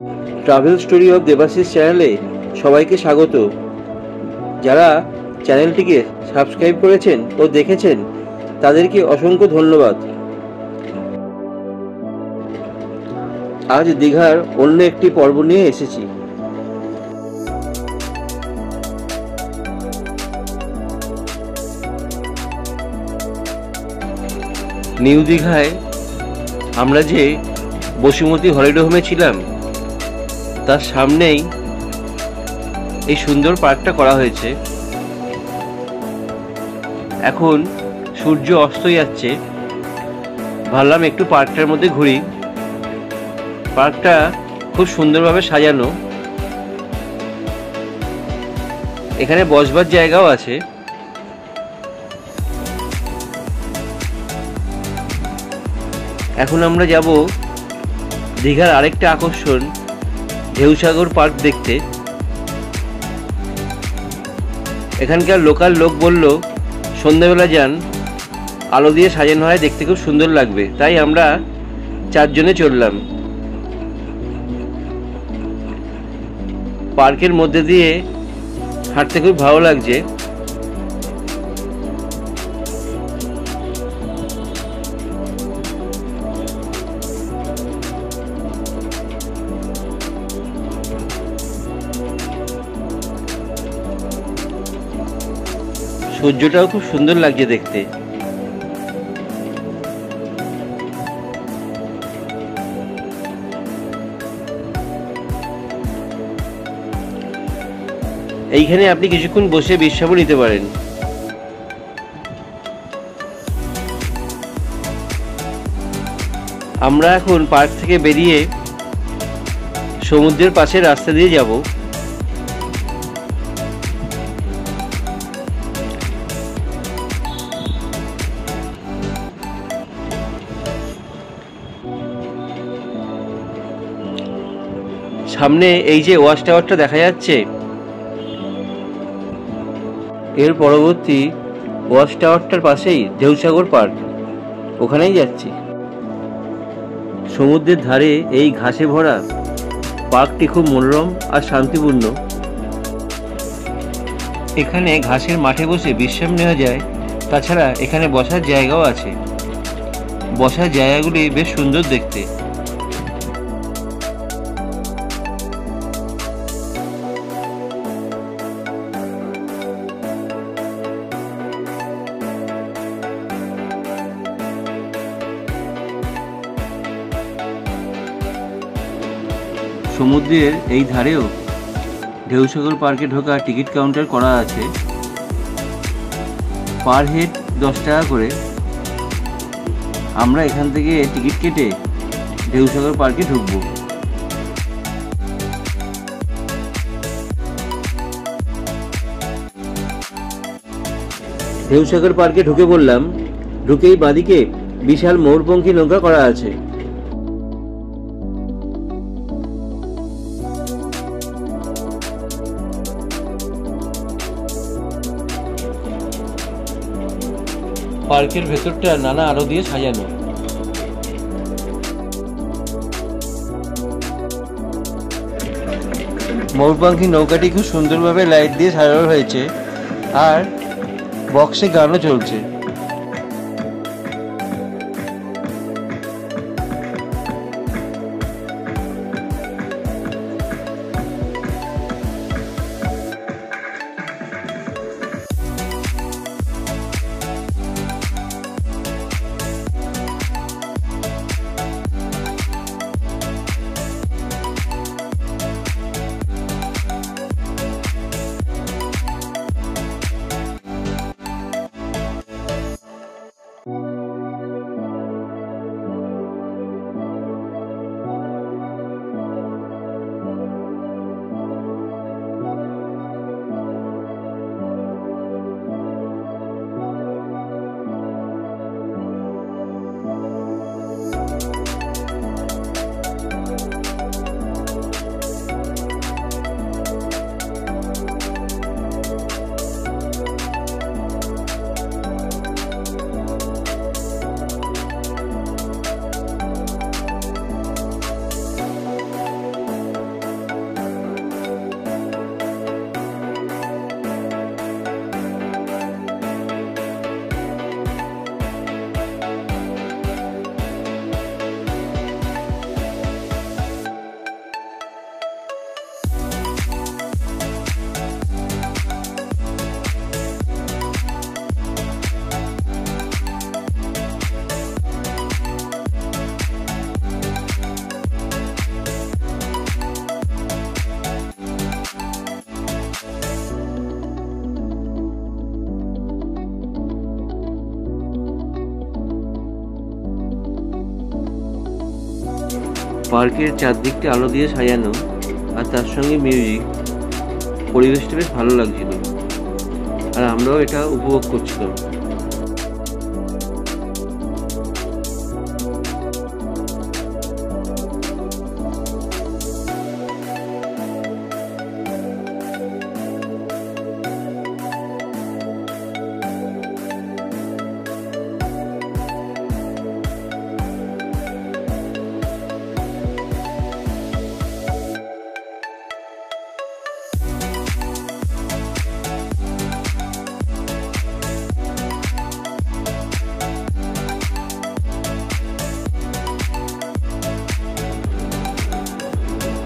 Travel story of Debashis চ্যানেলে সবাইকে স্বাগত। যারা চ্যানেলটিকে সাবস্ক্রাইব করেছেন ও দেখেছেন তাদেরকে অসংখ্য ধন্যবাদ। আজ দীঘার অন্য একটি পর্ব নিয়ে এসেছি। নিউ দীঘায় আমরা যে বসুমতী হলিডে হোমে ছিলাম তার সামনেই এই সুন্দর পার্কটা করা হয়েছে। এখন সূর্য অস্ত যাচ্ছে, ভাবলাম একটু পার্কটার মধ্যে ঘুরি। পার্কটা খুব সুন্দরভাবে সাজানো, এখানে বসবার জায়গাও আছে। এখন আমরা যাব দীঘার আরেকটা আকর্ষণ ঢেউসাগর পার্ক দেখতে। এখানকার লোকাল লোক বলল সন্ধ্যাবেলা যান, আলো দিয়ে সাজানো হয়, দেখতে খুব সুন্দর লাগবে। তাই আমরা 4 জনে চললাম। পার্কের মধ্যে দিয়ে হাঁটতে খুব ভালো লাগছে। সূর্যটাও খুব সুন্দর লাগছে দেখতে। এইখানে আপনি কিছুক্ষণ বসে বিশ্রামও নিতে পারেন। আমরা এখন পার্ক থেকে বেরিয়ে সমুদ্রের পাশে রাস্তা দিয়ে যাব। সামনে এই যে ওয়াচ টাওয়ারটা দেখা যাচ্ছে, এর পরবর্তী ওয়াচ টাওয়ারটার পাশেই ঢেউসাগর পার্ক, ওখানেই যাচ্ছি। সমুদ্রের ধারে এই ঘাসে ভরা পার্কটি খুব মনোরম আর শান্তিপূর্ণ। এখানে ঘাসের মাঠে বসে বিশ্রাম নেওয়া যায়। তাছাড়া এখানে বসার জায়গাও আছে। বসার জায়গাগুলি বেশ সুন্দর দেখতে। সমুদ্রের এই ধারেও ঢেউসাগর পার্কে ঢোকার টিকিট কাউন্টার করা আছে। পার হেড 10 টাকা করে। আমরা এখান থেকে টিকিট কেটে ঢেউসাগর পার্কে ঢুকবো। ঢেউসাগর পার্কে ঢুকে পড়লাম। ঢুকেই বাঁদিকে বিশাল ময়ূরপঙ্খী নৌকা করা আছে। পার্কের ভেতরটা নানা আলো দিয়ে সাজানো। ময়ূরপঙ্খী নৌকাটি খুব সুন্দরভাবে লাইট দিয়ে সাজানো হয়েছে, আর বক্সে গানও চলছে। পার্কের চারদিকটা আলো দিয়ে সাজানো আর তার সঙ্গে মিউজিক, পরিবেশটা বেশ ভালো লাগছিল আর আমরাও এটা উপভোগ করছিলাম।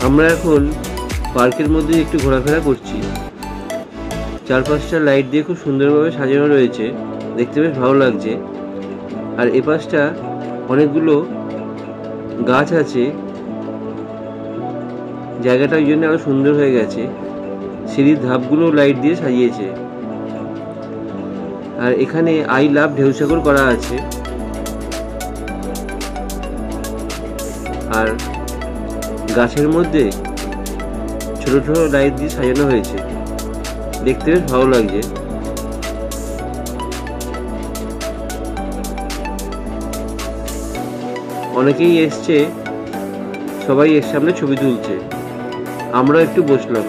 আমরা এখন পার্কের মধ্যে একটু ঘোরাফেরা করছি। চারপাশটা লাইট দিয়ে খুব সুন্দরভাবে সাজানো রয়েছে, দেখতে বেশ ভালো লাগছে। আর এপাশটা অনেকগুলো গাছ আছে, জায়গাটা ওই জন্য আরো সুন্দর হয়ে গেছে। সিঁড়ির ধাপগুলো লাইট দিয়ে সাজিয়েছে। আর এখানে আই লাভ ঢেউসাগর করা আছে। আর গাছের মধ্যে ছোট ছোট লাইট দিয়ে সাজানো হয়েছে, দেখতে বেশ ভালো লাগছে। অনেকেই এসছে, সবাই এর সামনে ছবি তুলছে, আমরা একটু বসলাম।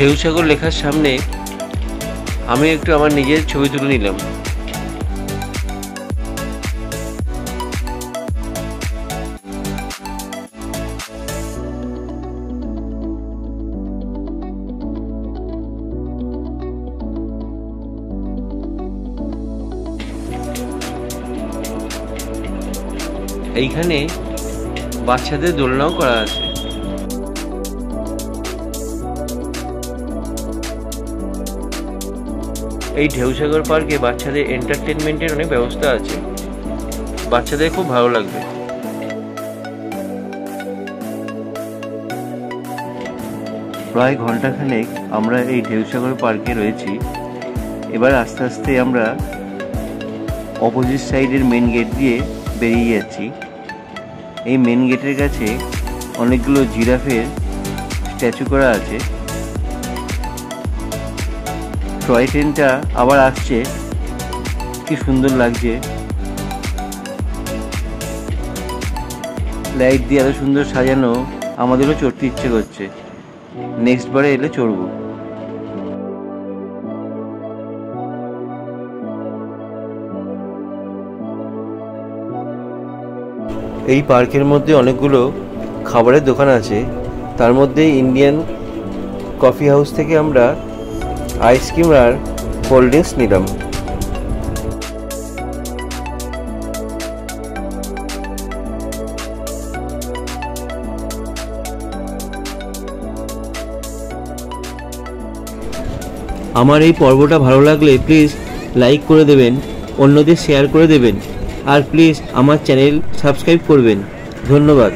ঢেউসাগর লেখার সামনে আমি একটু আমার নিজের ছবি তুলে নিলাম। এইখানে বাচ্চাদের দোলনাও করা আছে। এই ঢেউসাগর পার্কে বাচ্চাদের এন্টারটেনমেন্টের অনেক ব্যবস্থা আছে, বাচ্চাদের খুব ভালো লাগবে। প্রায় ঘন্টাখানেক আমরা এই ঢেউসাগর পার্কে রয়েছি। এবার আস্তে আস্তে আমরা অপোজিট সাইডের মেন গেট দিয়ে বেরিয়ে যাচ্ছি। এই মেন গেটের কাছে অনেকগুলো জিরাফের স্ট্যাচু করা আছে। টয় ট্রেনটা আবার আসছে, কি সুন্দর লাগছে। লাইট দিয়ে এত সুন্দর সাজানো, আমাদেরও চড়তে ইচ্ছে করছে। নেক্সট বারে এলে চড়বো। এই পার্কের মধ্যে অনেকগুলো খাবারের দোকান আছে, তার মধ্যে ইন্ডিয়ান কফি হাউস থেকে আমরা আইসক্রিম আর কোল্ড ড্রিঙ্কস নিলাম। আমার এই পর্বটা ভালো লাগলে প্লিজ লাইক করে দেবেন, অন্যদের শেয়ার করে দেবেন, আর প্লিজ আমার চ্যানেল সাবস্ক্রাইব করবেন। ধন্যবাদ।